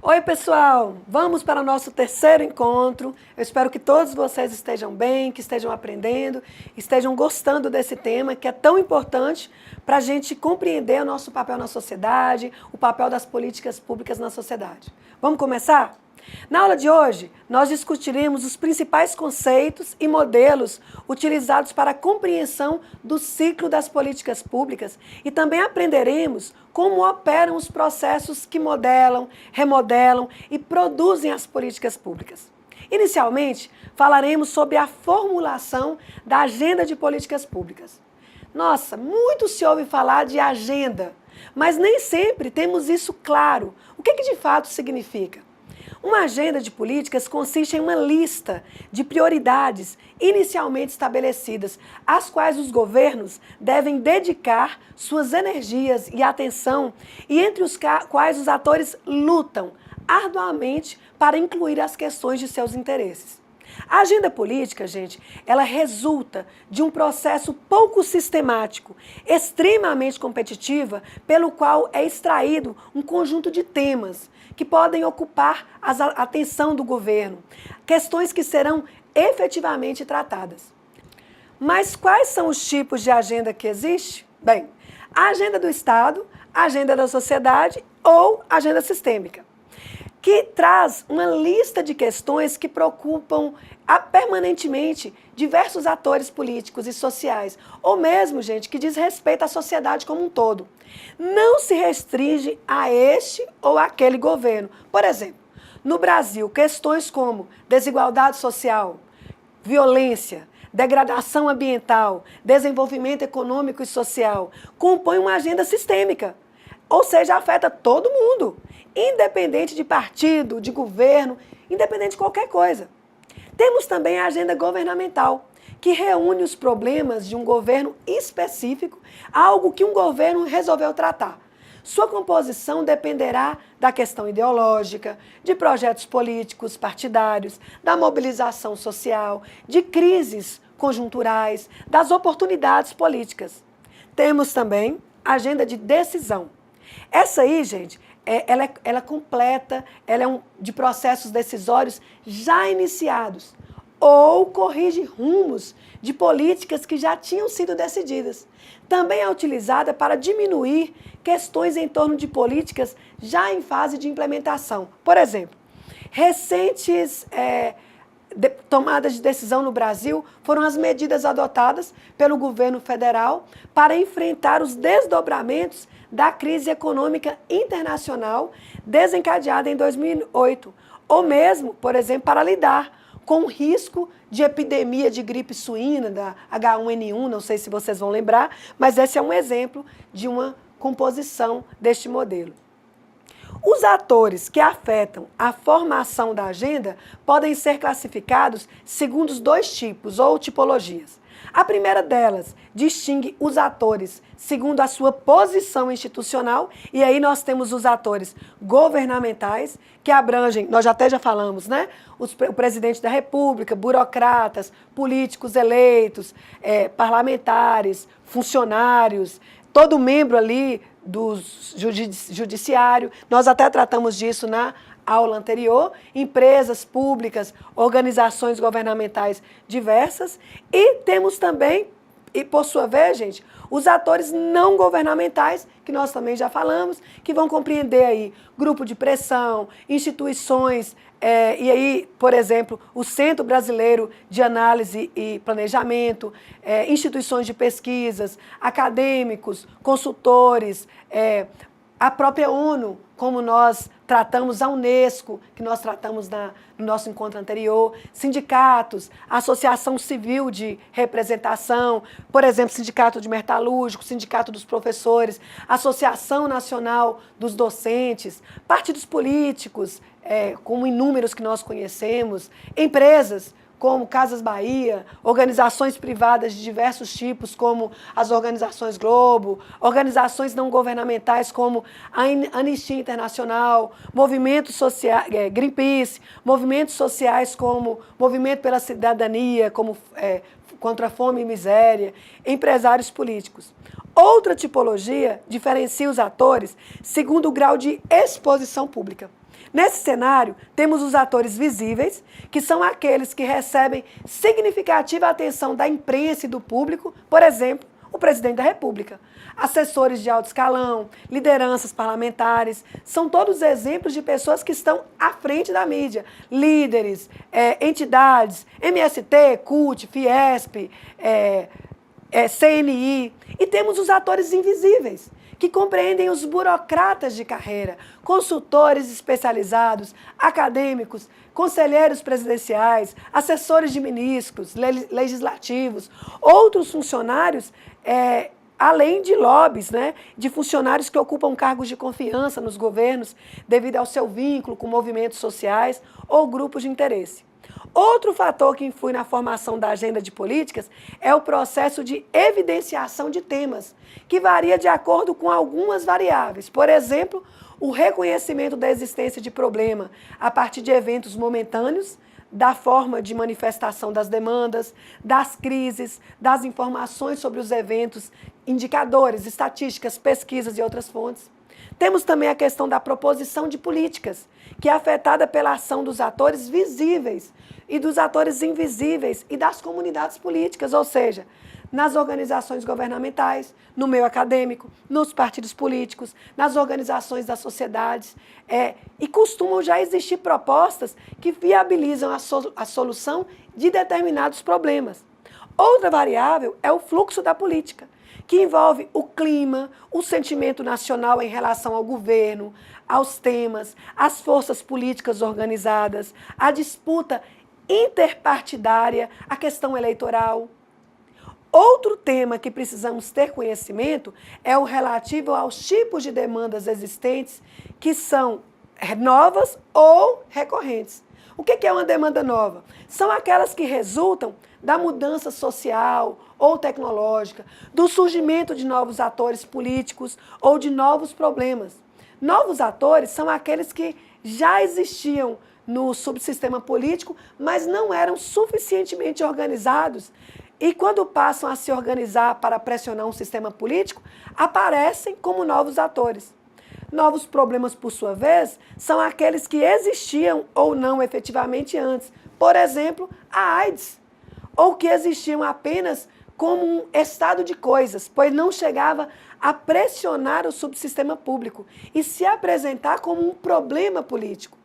Oi, pessoal! Vamos para o nosso terceiro encontro. Eu espero que todos vocês estejam bem, que estejam aprendendo, estejam gostando desse tema que é tão importante para a gente compreender o nosso papel na sociedade, o papel das políticas públicas na sociedade. Vamos começar? Na aula de hoje, nós discutiremos os principais conceitos e modelos utilizados para a compreensão do ciclo das políticas públicas e também aprenderemos como operam os processos que modelam, remodelam e produzem as políticas públicas. Inicialmente, falaremos sobre a formulação da agenda de políticas públicas. Nossa, muito se ouve falar de agenda, mas nem sempre temos isso claro. O que de fato significa? Uma agenda de políticas consiste em uma lista de prioridades inicialmente estabelecidas, às quais os governos devem dedicar suas energias e atenção e entre os quais os atores lutam arduamente para incluir as questões de seus interesses. A agenda política, gente, ela resulta de um processo pouco sistemático, extremamente competitiva, pelo qual é extraído um conjunto de temas que podem ocupar a atenção do governo, questões que serão efetivamente tratadas. Mas quais são os tipos de agenda que existe? Bem, a agenda do Estado, a agenda da sociedade ou a agenda sistêmica, que traz uma lista de questões que preocupam permanentemente diversos atores políticos e sociais, ou mesmo, gente, que diz respeito à sociedade como um todo. Não se restringe a este ou aquele governo. Por exemplo, no Brasil, questões como desigualdade social, violência, degradação ambiental, desenvolvimento econômico e social, compõem uma agenda sistêmica, ou seja, afeta todo mundo, independente de partido, de governo, independente de qualquer coisa. Temos também a agenda governamental, que reúne os problemas de um governo específico, algo que um governo resolveu tratar. Sua composição dependerá da questão ideológica, de projetos políticos partidários, da mobilização social, de crises conjunturais, das oportunidades políticas. Temos também a agenda de decisão. Essa aí, gente, ela é completa, ela é de processos decisórios já iniciados ou corrige rumos de políticas que já tinham sido decididas. Também é utilizada para diminuir questões em torno de políticas já em fase de implementação. Por exemplo, recentes tomadas de decisão no Brasil foram as medidas adotadas pelo governo federal para enfrentar os desdobramentos da crise econômica internacional desencadeada em 2008, ou mesmo, por exemplo, para lidar com o risco de epidemia de gripe suína, da H1N1, não sei se vocês vão lembrar, mas esse é um exemplo de uma composição deste modelo. Os atores que afetam a formação da agenda podem ser classificados segundo os dois tipos ou tipologias. A primeira delas distingue os atores segundo a sua posição institucional, e aí nós temos os atores governamentais, que abrangem, nós até já falamos, né? O presidente da República, burocratas, políticos eleitos, parlamentares, funcionários, todo membro ali do judiciário. Nós até tratamos disso na aula anterior, empresas públicas, organizações governamentais diversas, e temos também, e por sua vez, gente, os atores não governamentais, que nós também já falamos, que vão compreender aí grupo de pressão, instituições, e aí, por exemplo, o Centro Brasileiro de Análise e Planejamento, instituições de pesquisas, acadêmicos, consultores, a própria ONU, como nós tratamos a Unesco, que nós tratamos no nosso encontro anterior, sindicatos, associação civil de representação, por exemplo, sindicato de metalúrgicos, sindicato dos professores, associação nacional dos docentes, partidos políticos, como inúmeros que nós conhecemos, empresas, como Casas Bahia, organizações privadas de diversos tipos, como as organizações Globo, organizações não governamentais como a Anistia Internacional, movimentos sociais, Greenpeace, movimentos sociais como Movimento pela Cidadania, como contra a fome e miséria, empresários políticos. Outra tipologia diferencia os atores segundo o grau de exposição pública. Nesse cenário, temos os atores visíveis, que são aqueles que recebem significativa atenção da imprensa e do público, por exemplo, o presidente da República. Assessores de alto escalão, lideranças parlamentares, são todos exemplos de pessoas que estão à frente da mídia. Líderes, entidades, MST, CUT, Fiesp, CNI. E temos os atores invisíveis, que compreendem os burocratas de carreira, consultores especializados, acadêmicos, conselheiros presidenciais, assessores de ministros, legislativos, outros funcionários, além de lobbies, né, de funcionários que ocupam cargos de confiança nos governos devido ao seu vínculo com movimentos sociais ou grupos de interesse. Outro fator que influi na formação da agenda de políticas é o processo de evidenciação de temas, que varia de acordo com algumas variáveis. Por exemplo, o reconhecimento da existência de problema a partir de eventos momentâneos, da forma de manifestação das demandas, das crises, das informações sobre os eventos, indicadores, estatísticas, pesquisas e outras fontes. Temos também a questão da proposição de políticas, que é afetada pela ação dos atores visíveis e dos atores invisíveis e das comunidades políticas, ou seja, nas organizações governamentais, no meio acadêmico, nos partidos políticos, nas organizações das sociedades, e costumam já existir propostas que viabilizam a solução de determinados problemas. Outra variável é o fluxo da política, que envolve o clima, o sentimento nacional em relação ao governo, aos temas, às forças políticas organizadas, a disputa interpartidária, a questão eleitoral. Outro tema que precisamos ter conhecimento é o relativo aos tipos de demandas existentes que são novas ou recorrentes. O que é uma demanda nova? São aquelas que resultam da mudança social ou tecnológica, do surgimento de novos atores políticos ou de novos problemas. Novos atores são aqueles que já existiam no subsistema político, mas não eram suficientemente organizados. E quando passam a se organizar para pressionar um sistema político, aparecem como novos atores. Novos problemas, por sua vez, são aqueles que existiam ou não efetivamente antes. Por exemplo, a AIDS, ou que existiam apenas como um estado de coisas, pois não chegava a pressionar o subsistema público e se apresentar como um problema político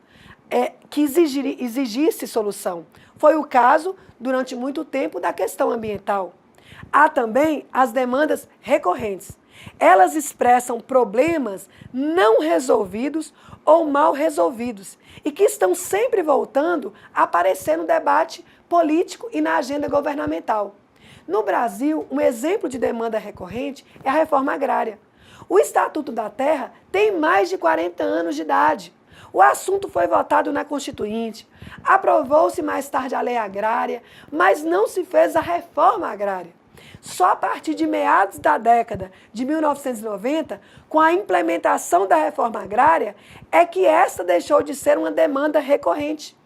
que exigisse solução. Foi o caso, durante muito tempo, da questão ambiental. Há também as demandas recorrentes. Elas expressam problemas não resolvidos ou mal resolvidos e que estão sempre voltando a aparecer no debate político e na agenda governamental. No Brasil, um exemplo de demanda recorrente é a reforma agrária. O Estatuto da Terra tem mais de 40 anos de idade. O assunto foi votado na Constituinte, aprovou-se mais tarde a lei agrária, mas não se fez a reforma agrária. Só a partir de meados da década de 1990, com a implementação da reforma agrária, é que esta deixou de ser uma demanda recorrente.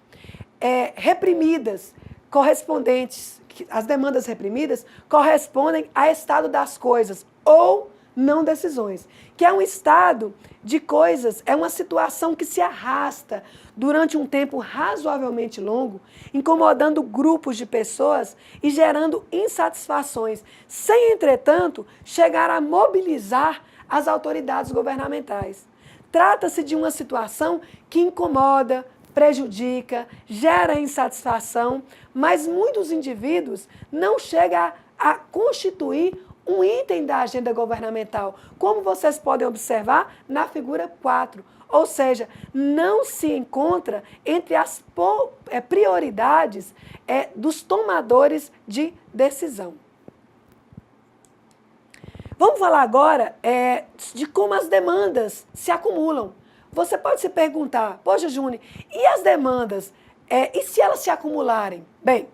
As demandas reprimidas correspondem a estado das coisas ou não decisões, que é um estado de coisas, é uma situação que se arrasta durante um tempo razoavelmente longo, incomodando grupos de pessoas e gerando insatisfações, sem, entretanto, chegar a mobilizar as autoridades governamentais. Trata-se de uma situação que incomoda, prejudica, gera insatisfação, mas muitos indivíduos não chegam a constituir um item da agenda governamental, como vocês podem observar na figura 4. Ou seja, não se encontra entre as prioridades dos tomadores de decisão. Vamos falar agora de como as demandas se acumulam. Você pode se perguntar, poxa, Júnior, e as demandas? E se elas se acumularem? Bem,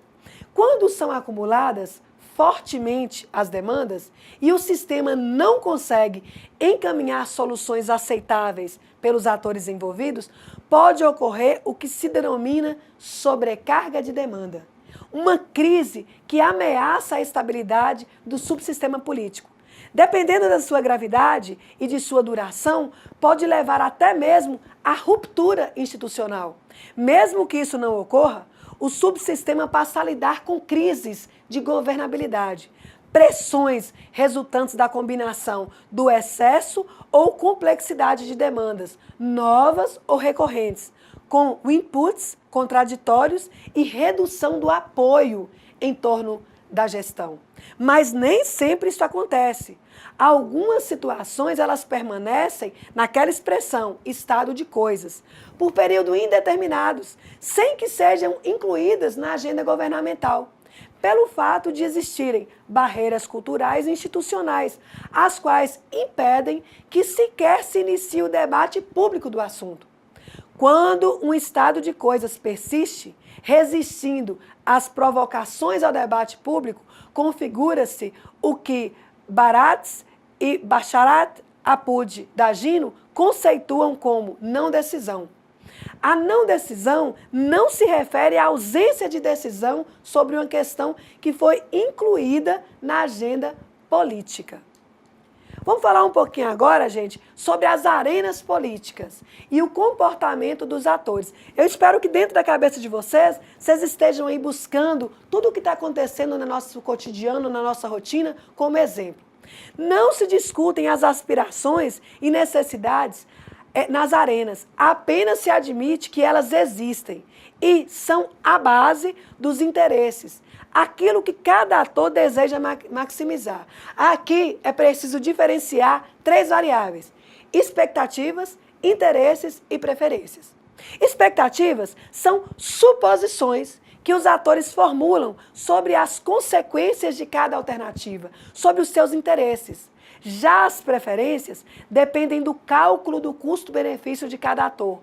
quando são acumuladas fortemente as demandas e o sistema não consegue encaminhar soluções aceitáveis pelos atores envolvidos, pode ocorrer o que se denomina sobrecarga de demanda. Uma crise que ameaça a estabilidade do subsistema político. Dependendo da sua gravidade e de sua duração, pode levar até mesmo à ruptura institucional. Mesmo que isso não ocorra, o subsistema passa a lidar com crises de governabilidade, pressões resultantes da combinação do excesso ou complexidade de demandas, novas ou recorrentes, com inputs contraditórios e redução do apoio em torno da gestão. Mas nem sempre isso acontece. Algumas situações elas permanecem naquela expressão, estado de coisas, por período indeterminados, sem que sejam incluídas na agenda governamental, pelo fato de existirem barreiras culturais e institucionais, as quais impedem que sequer se inicie o debate público do assunto. Quando um estado de coisas persiste, resistindo às provocações ao debate público, configura-se o que Baratz e Basharat Apud Dagino conceituam como não decisão. A não decisão não se refere à ausência de decisão sobre uma questão que foi incluída na agenda política. Vamos falar um pouquinho agora, gente, sobre as arenas políticas e o comportamento dos atores. Eu espero que dentro da cabeça de vocês estejam aí buscando tudo o que está acontecendo no nosso cotidiano, na nossa rotina, como exemplo. Não se discutem as aspirações e necessidades nas arenas, apenas se admite que elas existem e são a base dos interesses, aquilo que cada ator deseja maximizar. Aqui é preciso diferenciar 3 variáveis: expectativas, interesses e preferências. Expectativas são suposições que os atores formulam sobre as consequências de cada alternativa, sobre os seus interesses. Já as preferências dependem do cálculo do custo-benefício de cada ator.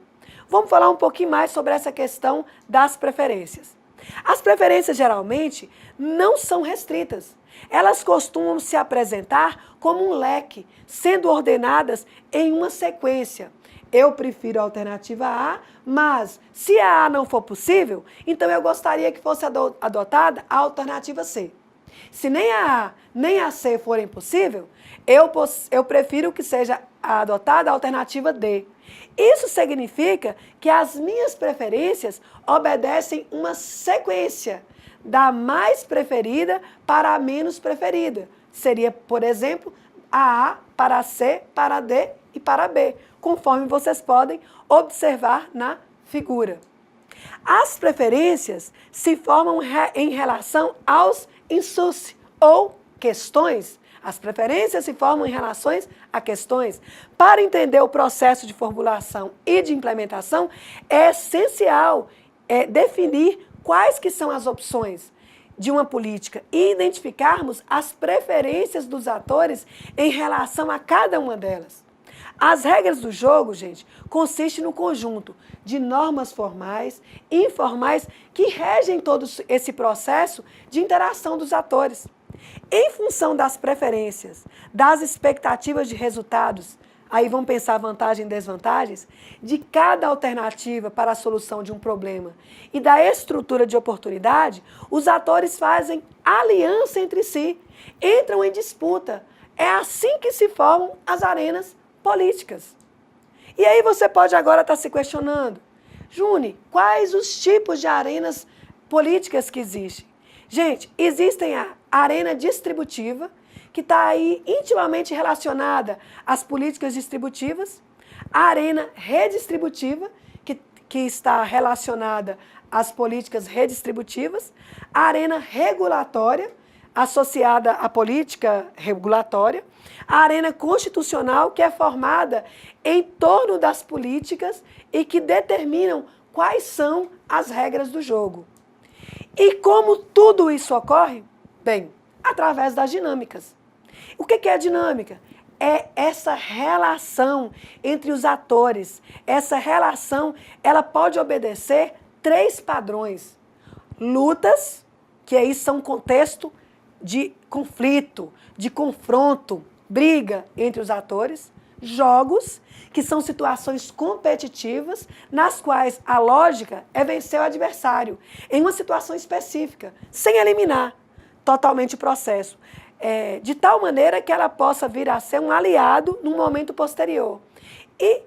Vamos falar um pouquinho mais sobre essa questão das preferências. As preferências, geralmente, não são restritas. Elas costumam se apresentar como um leque, sendo ordenadas em uma sequência. Eu prefiro a alternativa A, mas se a A não for possível, então eu gostaria que fosse adotada a alternativa C. Se nem a A nem a C forem possível, eu prefiro que seja adotada a alternativa D. Isso significa que as minhas preferências obedecem uma sequência, da mais preferida para a menos preferida. Seria, por exemplo, a A para a C, para a D e para a B, conforme vocês podem observar na figura. As preferências se formam em relação aos insus, ou questões. As preferências se formam em relação a questões. Para entender o processo de formulação e de implementação, é essencial definir quais que são as opções de uma política e identificarmos as preferências dos atores em relação a cada uma delas. As regras do jogo, gente, consistem no conjunto de normas formais e informais que regem todo esse processo de interação dos atores. Em função das preferências, das expectativas de resultados, aí vamos pensar vantagens e desvantagens, de cada alternativa para a solução de um problema e da estrutura de oportunidade, os atores fazem aliança entre si, entram em disputa. É assim que se formam as arenas políticas. E aí você pode agora estar se questionando: Juni, quais os tipos de arenas políticas que existem? Gente, existem a arena distributiva, que está aí intimamente relacionada às políticas distributivas, a arena redistributiva, que está relacionada às políticas redistributivas, a arena regulatória, associada à política regulatória, a arena constitucional, que é formada em torno das políticas e que determinam quais são as regras do jogo. E como tudo isso ocorre? Bem, através das dinâmicas. O que é a dinâmica? É essa relação entre os atores. Essa relação, ela pode obedecer 3 padrões. Lutas, que aí são contexto de conflito, de confronto, briga entre os atores. Jogos, que são situações competitivas, nas quais a lógica é vencer o adversário, em uma situação específica, sem eliminar totalmente o processo. de tal maneira que ela possa vir a ser um aliado num momento posterior. E,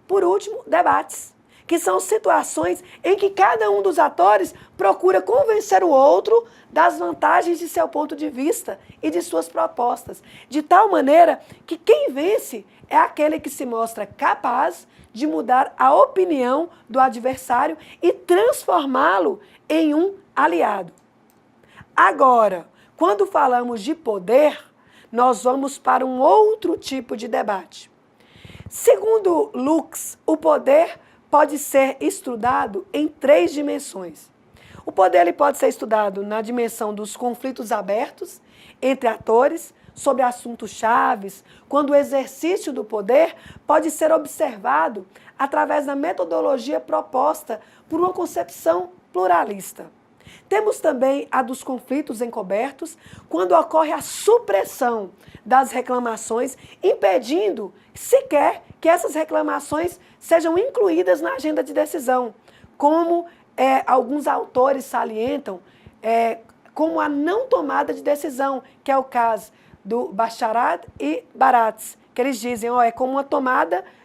por último, debates, que são situações em que cada um dos atores procura convencer o outro das vantagens de seu ponto de vista e de suas propostas, de tal maneira que quem vence é aquele que se mostra capaz de mudar a opinião do adversário e transformá-lo em um aliado. Agora, quando falamos de poder, nós vamos para um outro tipo de debate. Segundo Lux, o poder pode ser estudado em 3 dimensões. O poder ele pode ser estudado na dimensão dos conflitos abertos entre atores sobre assuntos chaves, quando o exercício do poder pode ser observado através da metodologia proposta por uma concepção pluralista. Temos também a dos conflitos encobertos, quando ocorre a supressão das reclamações, impedindo sequer que essas reclamações sejam incluídas na agenda de decisão, como alguns autores salientam, como a não tomada de decisão, que é o caso do Bacharach e Baratz, que eles dizem, é como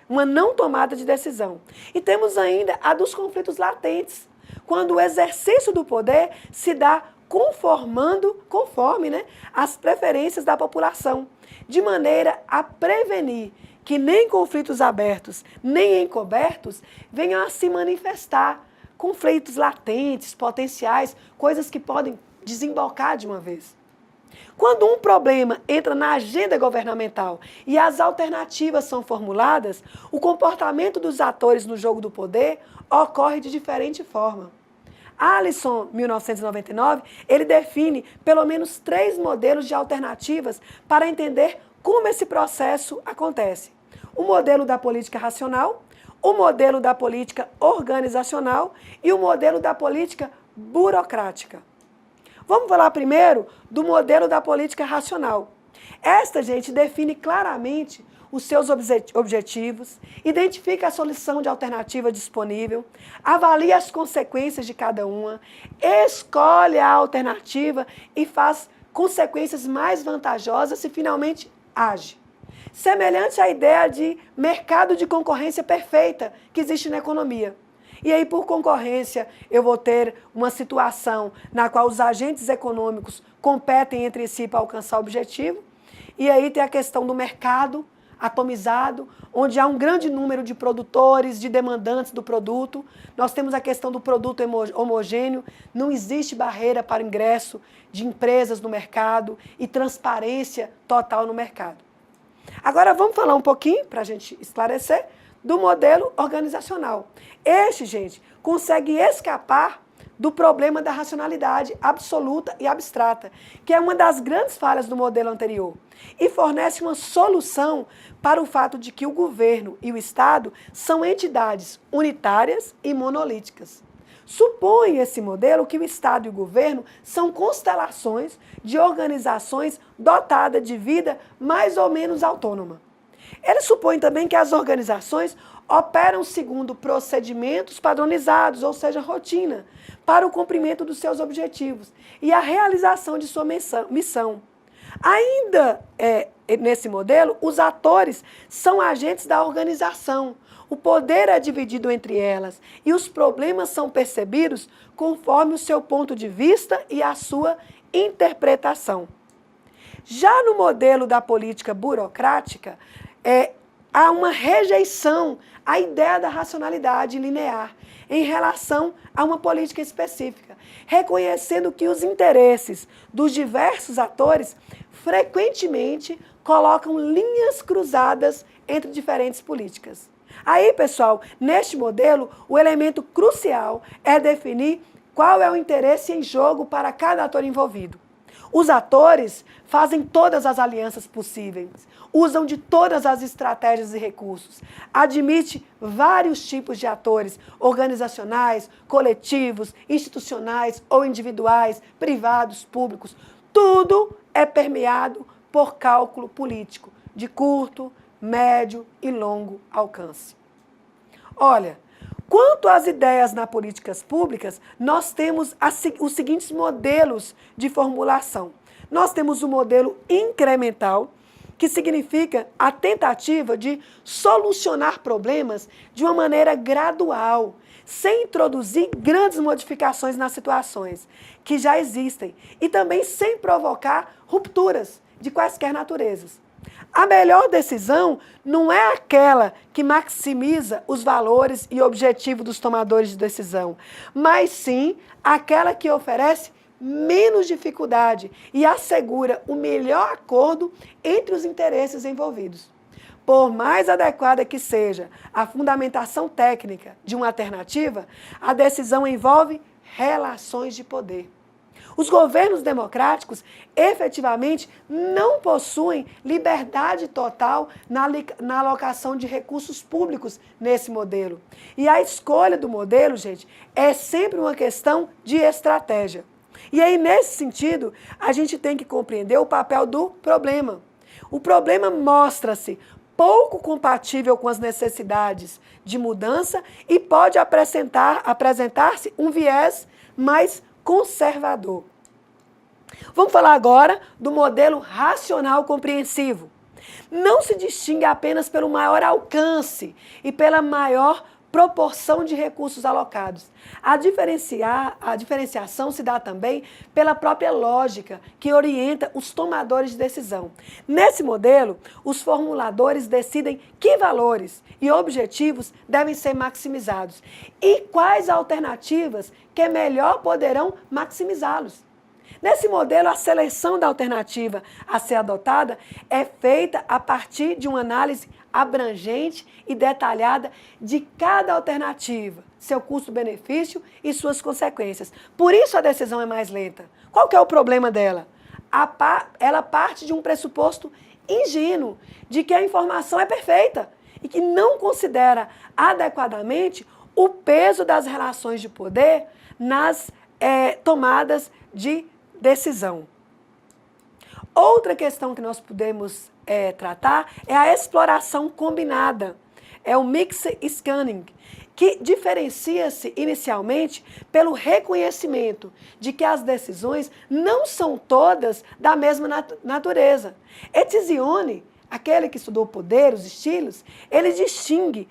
uma não tomada de decisão. E temos ainda a dos conflitos latentes, quando o exercício do poder se dá conforme as preferências da população, de maneira a prevenir que nem conflitos abertos, nem encobertos venham a se manifestar conflitos latentes, potenciais, coisas que podem desembocar de uma vez. Quando um problema entra na agenda governamental e as alternativas são formuladas, o comportamento dos atores no jogo do poder ocorre de diferente forma. Alisson, 1999, ele define pelo menos 3 modelos de alternativas para entender como esse processo acontece. O modelo da política racional, o modelo da política organizacional e o modelo da política burocrática. Vamos falar primeiro do modelo da política racional. Esta, gente, define claramente os seus objetivos, identifica a solução de alternativa disponível, avalia as consequências de cada uma, escolhe a alternativa e faz consequências mais vantajosas e finalmente age. Semelhante à ideia de mercado de concorrência perfeita que existe na economia. E aí, por concorrência, eu vou ter uma situação na qual os agentes econômicos competem entre si para alcançar o objetivo. E aí tem a questão do mercado atomizado, onde há um grande número de produtores, de demandantes do produto. Nós temos a questão do produto homogêneo, não existe barreira para o ingresso de empresas no mercado e transparência total no mercado. Agora vamos falar um pouquinho, para a gente esclarecer, do modelo organizacional. Este, gente, consegue escapar do problema da racionalidade absoluta e abstrata, que é uma das grandes falhas do modelo anterior, e fornece uma solução para o fato de que o governo e o Estado são entidades unitárias e monolíticas. Supõe esse modelo que o Estado e o governo são constelações de organizações dotadas de vida mais ou menos autônoma. Ele supõe também que as organizações operam segundo procedimentos padronizados, ou seja, rotina, para o cumprimento dos seus objetivos e a realização de sua missão. Ainda nesse modelo, os atores são agentes da organização. O poder é dividido entre elas e os problemas são percebidos conforme o seu ponto de vista e a sua interpretação. Já no modelo da política burocrática, há uma rejeição à ideia da racionalidade linear em relação a uma política específica, reconhecendo que os interesses dos diversos atores frequentemente colocam linhas cruzadas entre diferentes políticas. Aí, pessoal, neste modelo, o elemento crucial é definir qual é o interesse em jogo para cada ator envolvido. Os atores fazem todas as alianças possíveis, usam de todas as estratégias e recursos, admite vários tipos de atores, organizacionais, coletivos, institucionais ou individuais, privados, públicos. Tudo é permeado por cálculo político, de curto, médio e longo alcance. Olha, quanto às ideias nas políticas públicas, nós temos os seguintes modelos de formulação. Nós temos o modelo incremental, que significa a tentativa de solucionar problemas de uma maneira gradual, sem introduzir grandes modificações nas situações que já existem e também sem provocar rupturas de quaisquer naturezas. A melhor decisão não é aquela que maximiza os valores e objetivos dos tomadores de decisão, mas sim aquela que oferece menos dificuldade e assegura o melhor acordo entre os interesses envolvidos. Por mais adequada que seja a fundamentação técnica de uma alternativa, a decisão envolve relações de poder. Os governos democráticos efetivamente não possuem liberdade total na alocação de recursos públicos nesse modelo. E a escolha do modelo, gente, é sempre uma questão de estratégia. E aí, nesse sentido, a gente tem que compreender o papel do problema. O problema mostra-se pouco compatível com as necessidades de mudança e pode apresentar-se um viés mais conservador. Vamos falar agora do modelo racional compreensivo. Não se distingue apenas pelo maior alcance e pela maior proporção de recursos alocados. A diferenciação se dá também pela própria lógica que orienta os tomadores de decisão. Nesse modelo, os formuladores decidem que valores e objetivos devem ser maximizados e quais alternativas que melhor poderão maximizá-los. Nesse modelo, a seleção da alternativa a ser adotada é feita a partir de uma análise abrangente e detalhada de cada alternativa, seu custo-benefício e suas consequências. Por isso a decisão é mais lenta. Qual que é o problema dela? Ela parte de um pressuposto ingênuo de que a informação é perfeita e que não considera adequadamente o peso das relações de poder nas tomadas de decisão. Outra questão que nós podemos tratar é a exploração combinada, é o mixed scanning, que diferencia-se inicialmente pelo reconhecimento de que as decisões não são todas da mesma natureza. Etzioni, aquele que estudou o poder, os estilos, ele distingue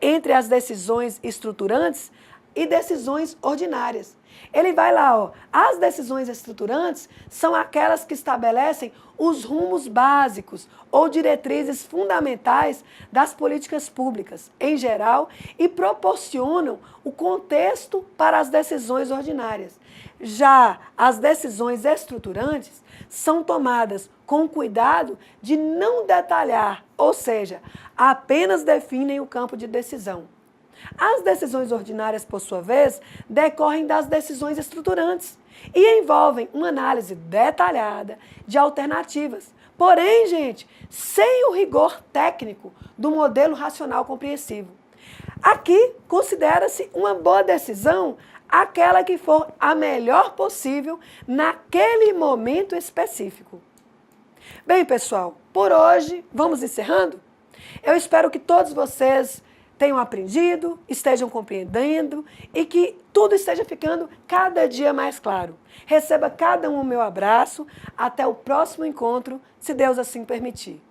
entre as decisões estruturantes e decisões ordinárias. Ele vai lá, ó, as decisões estruturantes são aquelas que estabelecem os rumos básicos ou diretrizes fundamentais das políticas públicas, em geral, e proporcionam o contexto para as decisões ordinárias. Já as decisões estruturantes são tomadas com cuidado de não detalhar, ou seja, apenas definem o campo de decisão. As decisões ordinárias, por sua vez, decorrem das decisões estruturantes e envolvem uma análise detalhada de alternativas. Porém, gente, sem o rigor técnico do modelo racional compreensivo. Aqui, considera-se uma boa decisão aquela que for a melhor possível naquele momento específico. Bem, pessoal, por hoje, vamos encerrando? Eu espero que todos vocês tenham aprendido, estejam compreendendo e que tudo esteja ficando cada dia mais claro. Receba cada um o meu abraço. Até o próximo encontro, se Deus assim permitir.